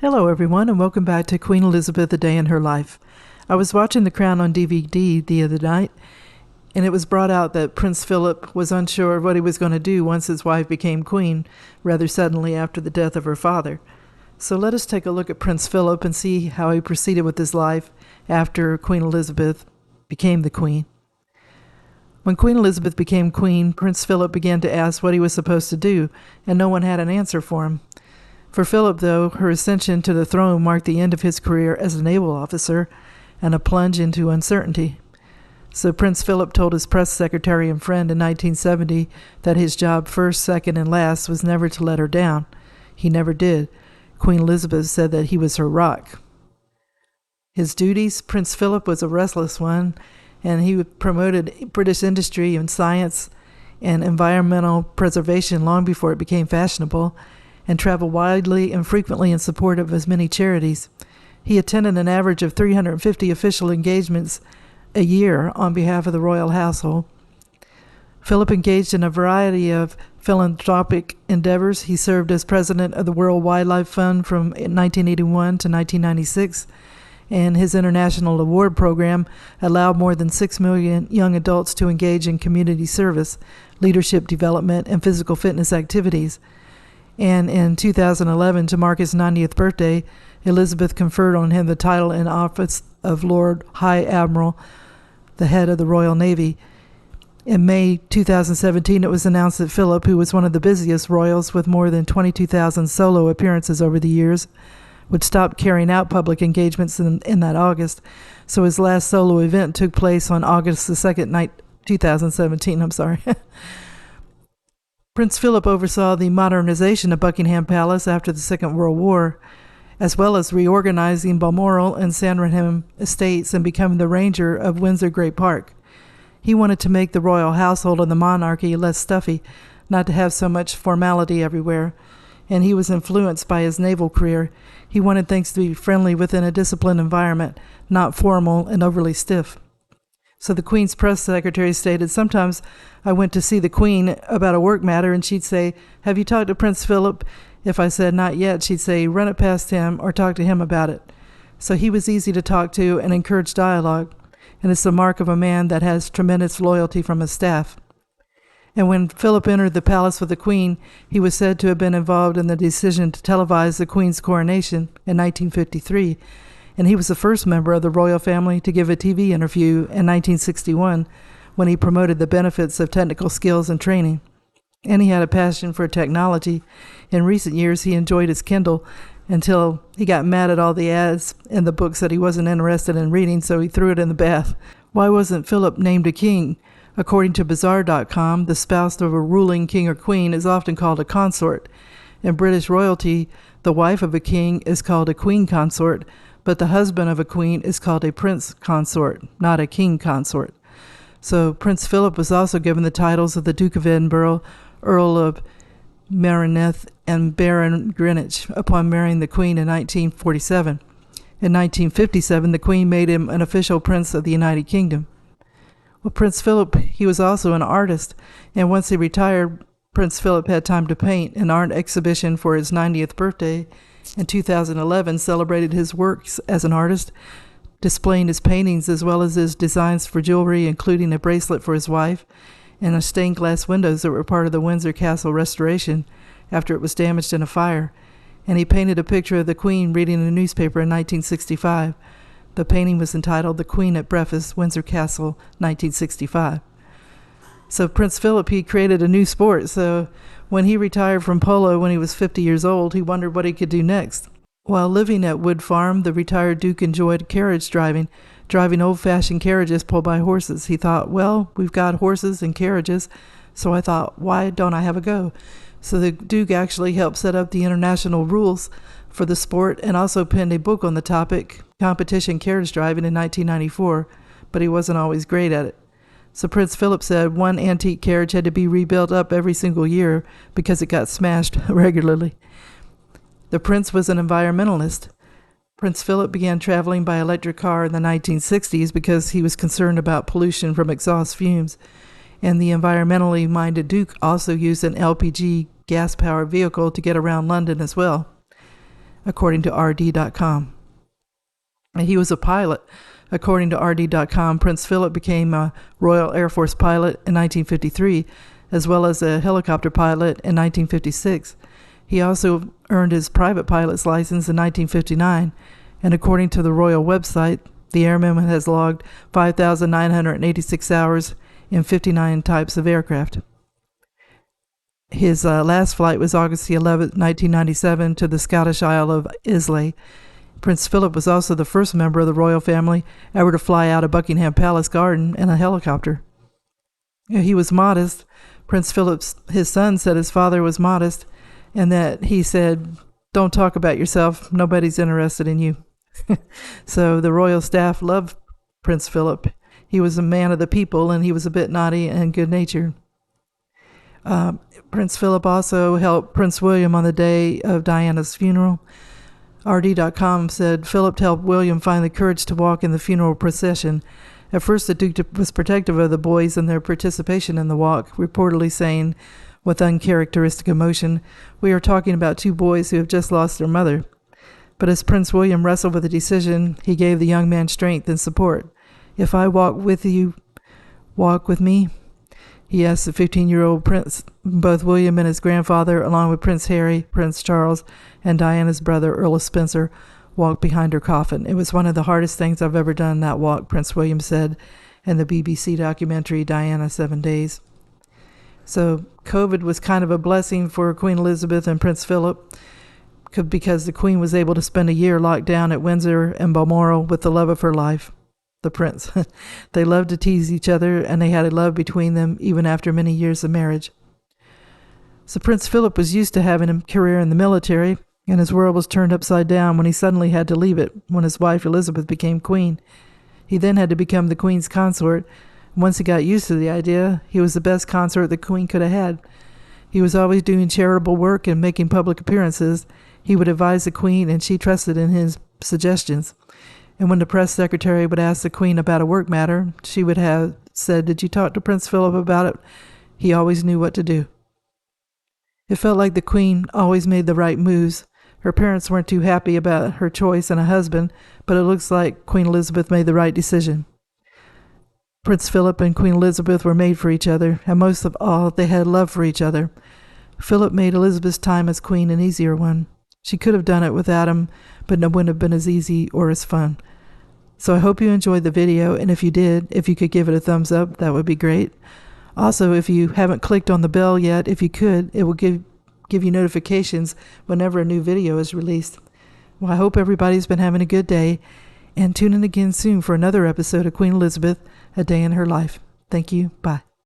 Hello, everyone, and welcome back to Queen Elizabeth: A Day in Her Life. I was watching The Crown on DVD the other night, and it was brought out that Prince Philip was unsure of what he was going to do once his wife became queen, rather suddenly after the death of her father. So let us take a look at Prince Philip and see how he proceeded with his life after Queen Elizabeth became the queen. When Queen Elizabeth became queen, Prince Philip began to ask what he was supposed to do, and no one had an answer for him. For Philip, though, her ascension to the throne marked the end of his career as a naval officer and a plunge into uncertainty. So Prince Philip told his press secretary and friend in 1970 that his job first, second, and last was never to let her down. He never did. Queen Elizabeth said that he was her rock. His duties: Prince Philip was a restless one, and he promoted British industry and science and environmental preservation long before it became fashionable, and traveled widely and frequently in support of as many charities. He attended an average of 350 official engagements a year on behalf of the royal household. Philip engaged in a variety of philanthropic endeavors. He served as president of the World Wildlife Fund from 1981 to 1996, and his international award program allowed more than 6 million young adults to engage in community service, leadership development, and physical fitness activities. And in 2011, to mark his 90th birthday, Elizabeth conferred on him the title and office of Lord High Admiral, the head of the Royal Navy. In May 2017, it was announced that Philip, who was one of the busiest royals with more than 22,000 solo appearances over the years, would stop carrying out public engagements in that August. So his last solo event took place on August the 2nd, 2017. Prince Philip oversaw the modernization of Buckingham Palace after the Second World War, as well as reorganizing Balmoral and Sandringham estates and becoming the Ranger of Windsor Great Park. He wanted to make the royal household and the monarchy less stuffy, not to have so much formality everywhere, and he was influenced by his naval career. He wanted things to be friendly within a disciplined environment, not formal and overly stiff. So the Queen's press secretary stated, "Sometimes I went to see the Queen about a work matter, and she'd say, 'Have you talked to Prince Philip?' If I said not yet, she'd say, 'Run it past him or talk to him about it.' So he was easy to talk to and encourage dialogue, and it's the mark of a man that has tremendous loyalty from his staff." And when Philip entered the palace with the Queen, he was said to have been involved in the decision to televise the Queen's coronation in 1953, and he was the first member of the royal family to give a TV interview in 1961 when he promoted the benefits of technical skills and training. And he had a passion for technology. In recent years, he enjoyed his Kindle until he got mad at all the ads in the books that he wasn't interested in reading, so he threw it in the bath. Why wasn't Philip named a king? According to Bazaar.com, the spouse of a ruling king or queen is often called a consort. In British royalty, the wife of a king is called a queen consort, but the husband of a queen is called a prince consort, not a king consort. So Prince Philip was also given the titles of the Duke of Edinburgh, Earl of Meredith, and Baron Greenwich upon marrying the Queen in 1947. In 1957, the Queen made him an official prince of the United Kingdom. Well, Prince Philip, he was also an artist, and once he retired, Prince Philip had time to paint. An art exhibition for his 90th birthday in 2011 celebrated his works as an artist, displaying his paintings as well as his designs for jewelry, including a bracelet for his wife and stained glass windows that were part of the Windsor Castle restoration after it was damaged in a fire. And he painted a picture of the Queen reading a newspaper in 1965. The painting was entitled "The Queen at Breakfast, Windsor Castle, 1965. So Prince Philip, he created a new sport. So when he retired from polo when he was 50 years old, he wondered what he could do next. While living at Wood Farm, the retired Duke enjoyed carriage driving old-fashioned carriages pulled by horses. He thought, well, we've got horses and carriages, so I thought, why don't I have a go? So the Duke actually helped set up the international rules for the sport and also penned a book on the topic, Competition Carriage Driving, in 1994, but he wasn't always great at it. So Prince Philip said one antique carriage had to be rebuilt up every single year because it got smashed regularly. The prince was an environmentalist. Prince Philip began traveling by electric car in the 1960s because he was concerned about pollution from exhaust fumes, and the environmentally minded Duke also used an LPG gas-powered vehicle to get around London as well. according to RD.com. And he was a pilot. According to RD.com, Prince Philip became a Royal Air Force pilot in 1953, as well as a helicopter pilot in 1956. He also earned his private pilot's license in 1959, and according to the royal website, the airman has logged 5,986 hours in 59 types of aircraft. His last flight was August 11, 1997, to the Scottish Isle of Islay. Prince Philip was also the first member of the royal family ever to fly out of Buckingham Palace garden in a helicopter. He was modest. Prince Philip's his son said his father was modest, and that he said, "Don't talk about yourself. Nobody's interested in you." So the royal staff loved Prince Philip. He was a man of the people, and he was a bit naughty and good-natured. Prince Philip also helped Prince William on the day of Diana's funeral. RD.com said Philip helped William find the courage to walk in the funeral procession. At first, the Duke was protective of the boys and their participation in the walk, reportedly saying, with uncharacteristic emotion, "We are talking about two boys who have just lost their mother." But as Prince William wrestled with the decision, he gave the young man strength and support. "If I walk with you, walk with me?" he asked the 15-year-old prince. Both William and his grandfather, along with Prince Harry, Prince Charles, and Diana's brother, Earl of Spencer, walked behind her coffin. "It was one of the hardest things I've ever done, that walk," Prince William said in the BBC documentary Diana 7 Days. So COVID was kind of a blessing for Queen Elizabeth and Prince Philip, because the Queen was able to spend a year locked down at Windsor and Balmoral with the love of her life, the prince. They loved to tease each other, and they had a love between them even after many years of marriage. So Prince Philip was used to having a career in the military, and his world was turned upside down when he suddenly had to leave it when his wife Elizabeth became queen. He then had to become the Queen's consort. Once he got used to the idea, he was the best consort the Queen could have had. He was always doing charitable work and making public appearances. He would advise the Queen, and she trusted in his suggestions. And when the press secretary would ask the Queen about a work matter, she would have said, "Did you talk to Prince Philip about it?" He always knew what to do. It felt like the Queen always made the right moves. Her parents weren't too happy about her choice in a husband, but it looks like Queen Elizabeth made the right decision. Prince Philip and Queen Elizabeth were made for each other, and most of all, they had love for each other. Philip made Elizabeth's time as queen an easier one. She could have done it without him, but it wouldn't have been as easy or as fun. So I hope you enjoyed the video, and if you did, if you could give it a thumbs up, that would be great. Also, if you haven't clicked on the bell yet, if you could, it will give you notifications whenever a new video is released. Well, I hope everybody's been having a good day, and tune in again soon for another episode of Queen Elizabeth, A Day in Her Life. Thank you. Bye.